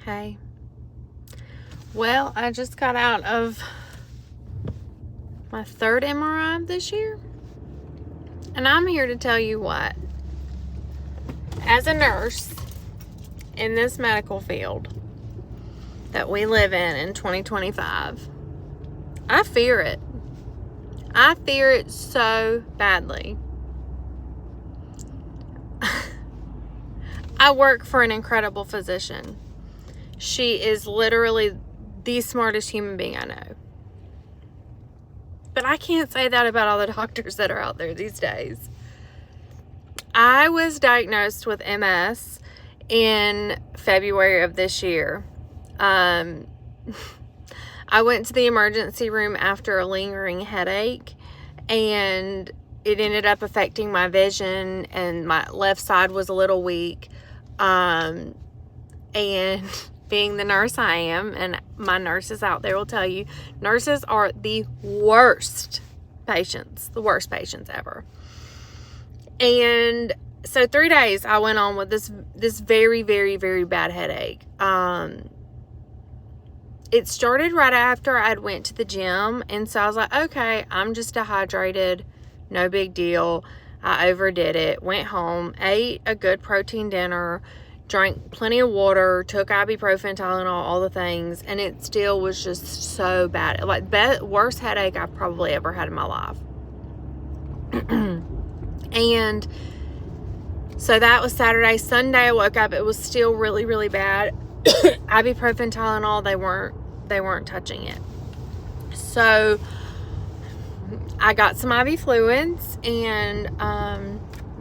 Hey. Well, I just got out of my third MRI this year. And I'm here to tell you what. As a nurse in this medical field that we live in 2025, I fear it. I fear it so badly. I work for an incredible physician. She is literally the smartest human being I know. But I can't say that about all the doctors that are out there these days. I was diagnosed with MS in February of this year. I went to the emergency room after a lingering headache, and it ended up affecting my vision, and my left side was a little weak. And being the nurse I am, and my nurses out there will tell you, nurses are the worst patients ever. And so 3 days I went on with this very, very, very bad headache. It started right after I'd went to the gym, and so I was like, okay, I'm just dehydrated, no big deal. I overdid it, went home, ate a good protein dinner, drank plenty of water, took ibuprofen, Tylenol, all the things, and it still was just so bad. Like, worst headache I've probably ever had in my life. And so that was Saturday. Sunday I woke up, it was still really, really bad. Ibuprofen, Tylenol, they weren't touching it. So I got some IV fluids and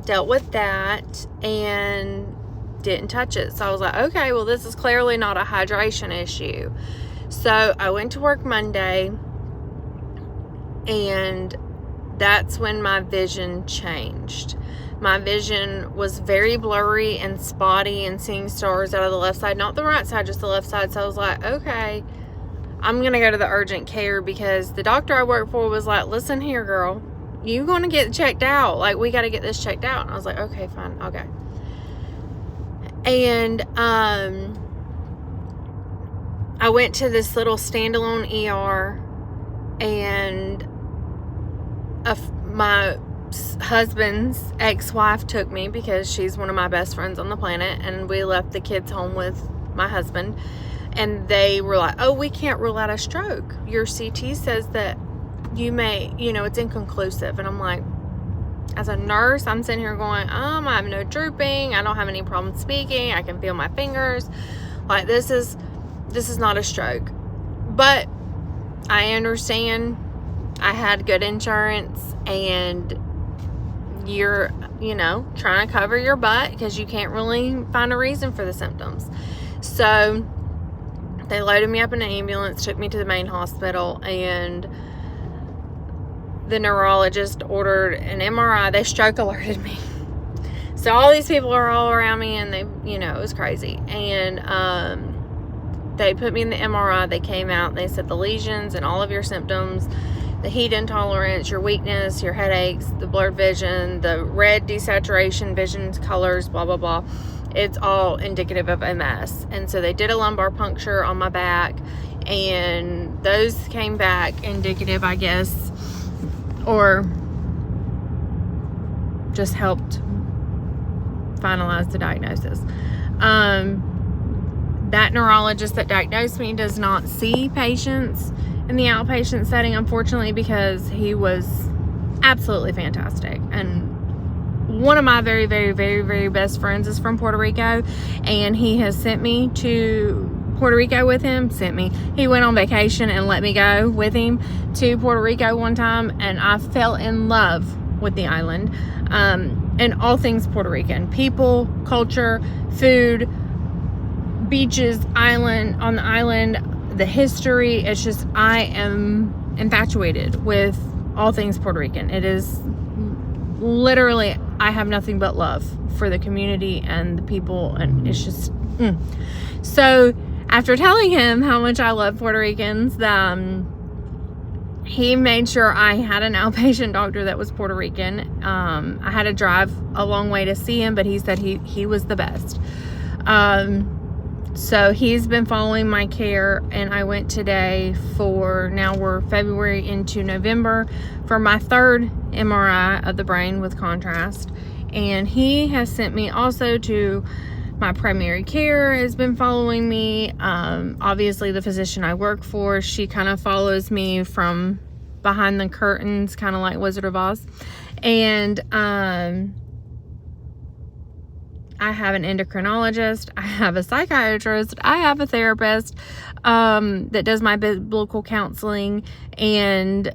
dealt with that and didn't touch it. So I was like, okay, well, this is clearly not a hydration issue. So I went to work Monday, and that's when my vision changed. My vision was very blurry and spotty and seeing stars out of the left side, not the right side, just the left side. So I was like, okay, I'm going to go to the urgent care, because the doctor I work for was like, listen here, girl, you going to get checked out. Like, we got to get this checked out. And I was like, okay, fine, I'll go. And I went to this little standalone ER, and my husband's ex-wife took me, because she's one of my best friends on the planet, and we left the kids home with my husband, and they were like, oh, we can't rule out a stroke. Your CT says that you may, it's inconclusive. And I'm like, as a nurse, I'm sitting here going, I have no drooping, I don't have any problem speaking, I can feel my fingers, like, this is not a stroke. But I understand I had good insurance, and you're trying to cover your butt because you can't really find a reason for the symptoms. So they loaded me up in an ambulance, took me to the main hospital, and the neurologist ordered an MRI. They stroke alerted me. So all these people are all around me, and they, it was crazy. And they put me in the MRI. They came out, and they said the lesions and all of your symptoms, the heat intolerance, your weakness, your headaches, the blurred vision, the red desaturation, vision colors, blah, blah, blah. It's all indicative of MS. And so they did a lumbar puncture on my back, and those came back indicative, I guess, or just helped finalize the diagnosis. That neurologist that diagnosed me does not see patients in the outpatient setting, unfortunately, because he was absolutely fantastic. And one of my very, very, very, very best friends is from Puerto Rico, and he has sent me to Puerto Rico with him. He went on vacation and let me go with him to Puerto Rico one time, and I fell in love with the island, and all things Puerto Rican: people, culture, food, beaches, on the island, the history. It's just, I am infatuated with all things Puerto Rican. It is literally, I have nothing but love for the community and the people, and it's just So after telling him how much I love Puerto Ricans, he made sure I had an outpatient doctor that was Puerto Rican. I had to drive a long way to see him, but he said he was the best. So he's been following my care, and I went today now we're February into November, for my 3rd MRI of the brain with contrast. And he has sent me also to my primary care, has been following me. Obviously the physician I work for, she kind of follows me from behind the curtains, kind of like Wizard of Oz. And I have an endocrinologist, I have a psychiatrist, I have a therapist that does my biblical counseling, and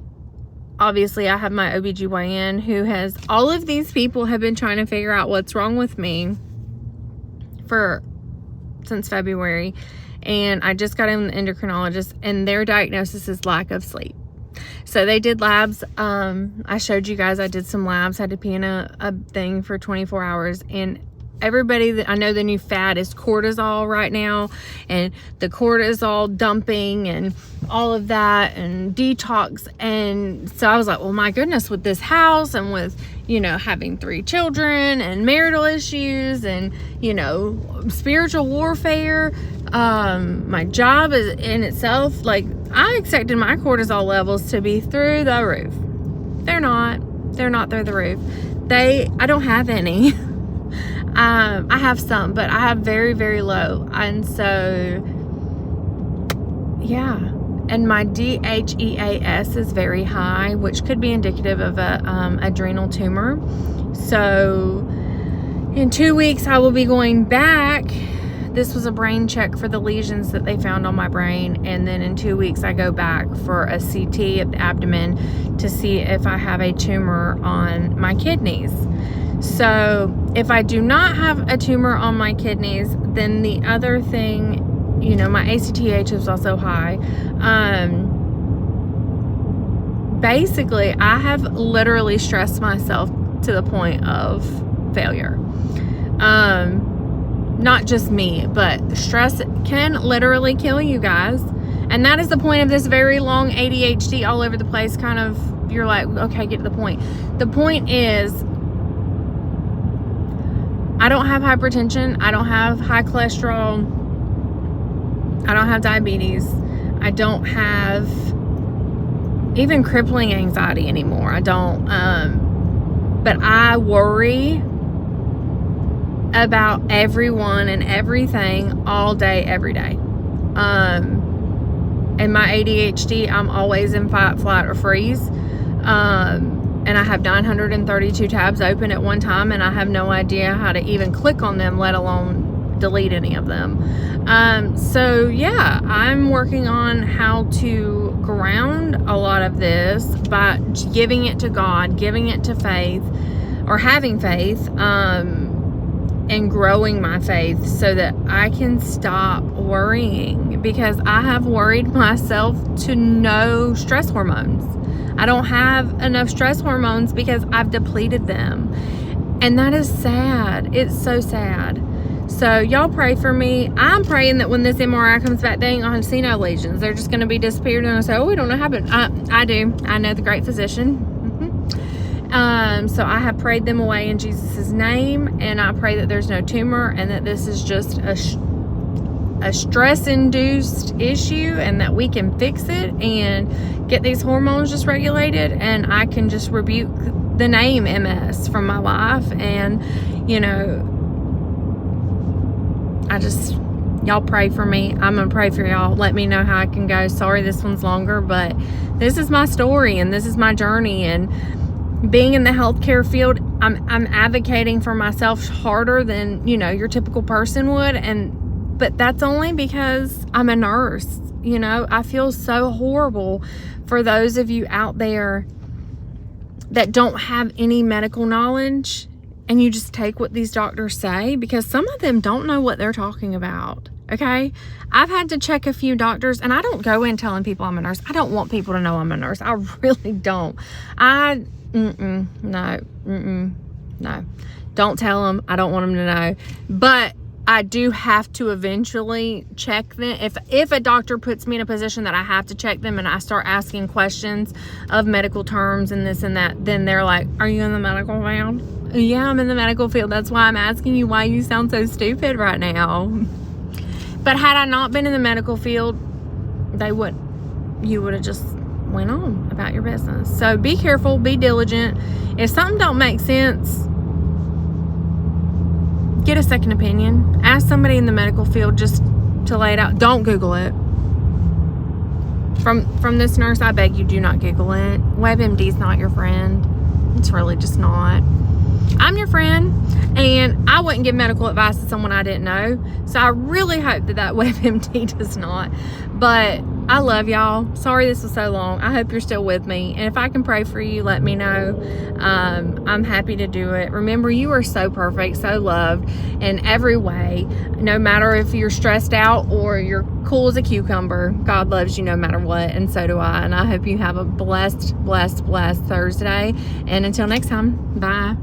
obviously I have my OBGYN who has, all of these people have been trying to figure out what's wrong with me since February. And I just got in the endocrinologist, and their diagnosis is lack of sleep. So they did labs. I showed you guys, I did some labs, had to pee in a thing for 24 hours. And everybody that I know, the new fad is cortisol right now, and the cortisol dumping and all of that, and detox. And so I was like, well, my goodness, with this house and with, you know, having 3 children and marital issues and, you know, spiritual warfare, my job is in itself, like, I expected my cortisol levels to be through the roof. They're not through the roof. I don't have any. I have some, but I have very, very low. And so, yeah. And my DHEAS is very high, which could be indicative of a adrenal tumor. So in 2 weeks, I will be going back. This was a brain check for the lesions that they found on my brain. And then in 2 weeks, I go back for a CT of the abdomen to see if I have a tumor on my kidneys. So if I do not have a tumor on my kidneys, then the other thing, you know, my ACTH is also high. Basically, I have literally stressed myself to the point of failure. Not just me, but stress can literally kill you guys. And that is the point of this very long ADHD all over the place kind of, you're like, okay, get to the point. The point is, I don't have hypertension. I don't have high cholesterol. I don't have diabetes. I don't have even crippling anxiety anymore. I don't. But I worry about everyone and everything all day, every day. And my ADHD, I'm always in fight, flight, or freeze. And I have 932 tabs open at one time, and I have no idea how to even click on them, let alone delete any of them. So yeah, I'm working on how to ground a lot of this by giving it to God, giving it to faith, or having faith, and growing my faith so that I can stop worrying, because I have worried myself to no stress hormones. I don't have enough stress hormones because I've depleted them. And that is sad. It's so sad. So y'all pray for me. I'm praying that when this MRI comes back, they ain't gonna see no lesions. They're just gonna be disappeared, and I say, oh, we don't know how, but I do. I know the great physician. So I have prayed them away in Jesus' name, and I pray that there's no tumor, and that this is just a stress-induced issue, and that we can fix it and get these hormones just regulated, and I can just rebuke the name MS from my life. And, you know, y'all pray for me. I'm gonna pray for y'all. Let me know how I can go. Sorry this one's longer, but this is my story, and this is my journey. And being in the healthcare field, I'm advocating for myself harder than, you know, your typical person would. But that's only because I'm a nurse. You know, I feel so horrible for those of you out there that don't have any medical knowledge, and you just take what these doctors say, because some of them don't know what they're talking about. Okay, I've had to check a few doctors, and I don't go in telling people I'm a nurse. I don't want people to know I'm a nurse. I really don't. No. Don't tell them. I don't want them to know. But I do have to eventually check them. If a doctor puts me in a position that I have to check them, and I start asking questions of medical terms and this and that, then they're like, are you in the medical field? Yeah, I'm in the medical field. That's why I'm asking you why you sound so stupid right now. But had I not been in the medical field, you would have just went on about your business. So be careful, be diligent. If something don't make sense, get a second opinion. Ask somebody in the medical field just to lay it out. Don't Google it. From this nurse, I beg you, do not Google it. WebMD's not your friend. It's really just not. I'm your friend, and I wouldn't give medical advice to someone I didn't know. So I really hope that WebMD does not. But I love y'all. Sorry this was so long. I hope you're still with me. And if I can pray for you, let me know. I'm happy to do it. Remember, you are so perfect, so loved in every way. No matter if you're stressed out or you're cool as a cucumber, God loves you no matter what, and so do I. And I hope you have a blessed Thursday. And until next time, bye.